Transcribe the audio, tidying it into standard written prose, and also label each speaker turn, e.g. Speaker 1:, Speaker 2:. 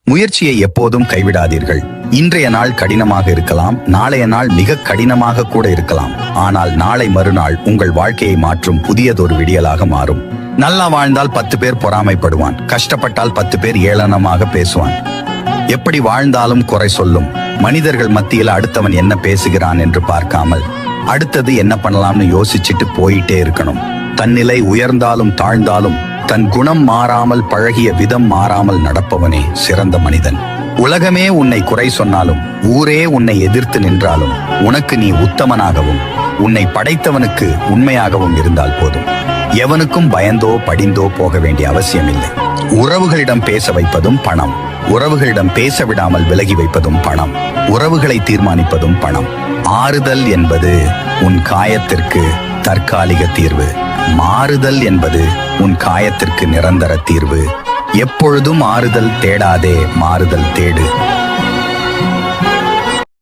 Speaker 1: முயற்சியை எப்போதும் கைவிடாதீர்கள். இன்றைய நாள் கடினமாக இருக்கலாம், நாளைய நாள் மிக கடினமாக கூட இருக்கலாம். ஆனால் நாளை மறுநாள் உங்கள் வாழ்க்கையை மாற்றும் புதியதொரு விடியலாக மாறும். நல்லா வாழ்ந்தால் 10 பேர் பொறாமைப்படுவான், கஷ்டப்பட்டால் 10 பேர் ஏளனமாக பேசுவான். எப்படி வாழ்ந்தாலும் குறை சொல்லும் மனிதர்கள் மத்தியில் அடுத்தவன் என்ன பேசுகிறான் என்று பார்க்காமல் அடுத்தது என்ன பண்ணலாம்னு யோசிச்சுட்டு போயிட்டே இருக்கணும். தன்னிலை உயர்ந்தாலும் தாழ்ந்தாலும் தன் குணம் மாறாமல், பழகிய விதம் மாறாமல் நடப்பவனே சிறந்த மனிதன். உலகமே உன்னை குறை சொன்னாலும், ஊரே உன்னை எதிர்த்து நின்றாலும், உனக்கு நீ உத்தமனாகவும் உன்னை படைத்தவனுக்கு உண்மையாகவும் இருந்தால் போதும். எவனுக்கும் பயந்தோ படிந்தோ போக வேண்டிய அவசியமில்லை. உறவுகளிடம் பேச வைப்பதும் பணம், உறவுகளிடம் பேச விடாமல் விலகி வைப்பதும் பணம், உறவுகளை தீர்மானிப்பதும் பணம். ஆறுதல் என்பது உன் காயத்திற்கு தற்காலிக தீர்வு, மாறுதல் என்பது உன் காயத்திற்கு நிரந்தர தீர்வு. எப்பொழுதும் ஆறுதல் தேடாதே, மாறுதல் தேடு.